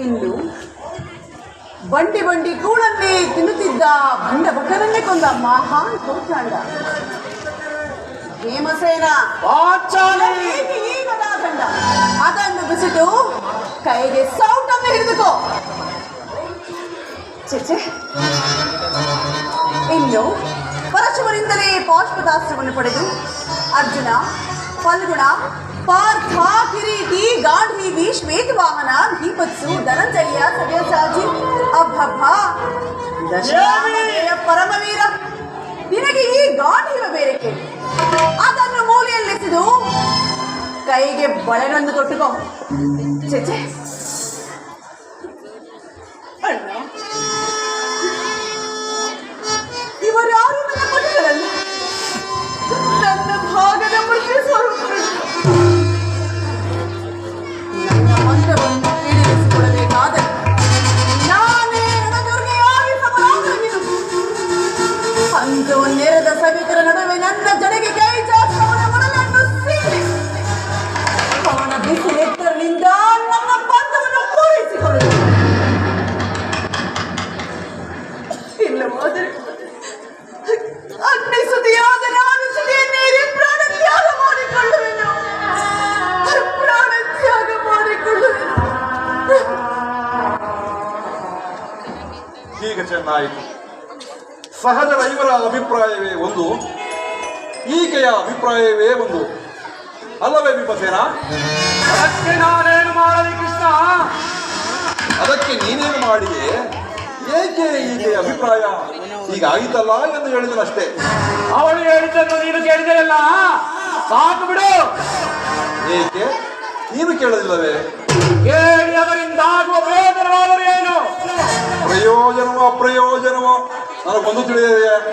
ಇನ್ನು ಬಂಡಿ ಬಂಡಿ ಕೂಳನ್ನೇ ತಿನ್ನುತ್ತಿದ್ದ ಭಂಡ ಭಟನನ್ನೇ ಕೊಂದ ಮಹಾನ್ ಕೌಚಾಂಡ ಭೀಮಸೇನ ಈಗದ ಗಂಡ ಅದನ್ನು ಬಿಸಿದು ಕೈಗೆ ಸೌಟನ್ನು ಹಿಡಿದುಕೋ. ಚೇಚೆ, ಇನ್ನು ಪರಶುವರಿಂದಲೇ ಪಾಶ್ವದಾಸ್ತ್ರವನ್ನು ಪಡೆದು ಅರ್ಜುನ, ಫಲ್ಗುಣ, ಪಾರ್ಥ, ಕಿರೀಟಿ, ಗಾಂಧೀವಿ, ಶ್ವೇತವಾಹನ, ದೀಪತ್ಸು, ಧನಂಜಯ, ಸವ್ಯಸಾಚಿ, ಅಬ್ಬಬ್ಬ ದಶರಾಮನೆಯ ಪರಮವೀರ, ನಿನಗೆ ಈ ಗಾಂಧೀವ ಬೇರೆ ಕೇಳಿ ಅದನ್ನು ಮೂಲೆಯಲ್ಲೆಸೆದು ಕೈಗೆ ಬಳೆನೊಂದು ಕೊಟ್ಟುಕೋ. ಚೇಚೆ ಅಣ್ಣ, ಇವರ್ಯಾರು ನನ್ನ ಪತಿಗಳಲ್ಲ, ನನ್ನ ಭಾಗದ ಮೃತ್ಯು ಸ್ವರೂಪಗಳು. ನನ್ನ ಮಂತ್ರವನ್ನು ಈಡೇರಿಸಿಕೊಳ್ಳಬೇಕಾದರೆ ನಾನೇ ರಣದುರ್ಗೆಯಾಗಿ ಸಮರಾಗಬೇಕು. ಅಂದು ನೆರೆದ ಸಭಿಕರ ನಡುವೆ ನನ್ನ ಜಡೆಗೆ ಕೈ ಚಾಚಿ ಅವನ ಒಡಲನ್ನು ಸೀಳಿ ಅವನ ಬಿಸಿಲೆತ್ತರನಿಂದ ನನ್ನ ಬಂಧವನ್ನು ಪೂರೈಸಿಕೊಳ್ಳುವುದು. ಇಲ್ಲವಾದರೆ ಅಗ್ನಿಸುತಿಯಾದ ನಾನು ಸುದಿಯನ್ನೇರಿ ಪ್ರಾಣ ತ್ಯಾಗ ಮಾಡಿಕೊಳ್ಳುವೆನು, ಪ್ರಾಣ ತ್ಯಾಗ ಮಾಡಿಕೊಳ್ಳುವೆನು. ಈಗ ಚೆನ್ನಾಯಿತು. ಸಹಜ ರೈವರ ಅಭಿಪ್ರಾಯವೇ ಒಂದು, ಈಕೆಯ ಅಭಿಪ್ರಾಯವೇ ಒಂದು, ಅಲ್ಲವೇ ಭೀಮಸೇನ? ಅದಕ್ಕೆ ನಾನೇನು ಮಾಡಲಿ ಕೃಷ್ಣ? ಅದಕ್ಕೆ ನೀನೇನು ಮಾಡಿಯೇ? ಏಕೆ ಈಕೆಯ ಅಭಿಪ್ರಾಯ ಹೀಗಾಯಿತಲ್ಲ ಎಂದು ಹೇಳಿದನಷ್ಟೇ. ಅವಳು ಹೇಳಿದ್ದನ್ನು ನೀನು ಕೇಳಿದೆಯಲ್ಲ, ಸಾಕು ಬಿಡು. ಏಕೆ ನೀನು ಕೇಳಲಿಲ್ಲವೇ? ಕೇಳಿ ಅದರಿಂದಾಗುವ ಪ್ರಯೋಜನವಾದರೂ ಏನು? ಪ್ರಯೋಜನವೋ ಅಪ್ರಯೋಜನವೋ ನನಗೊಂದು ತಿಳಿದಿದೆ.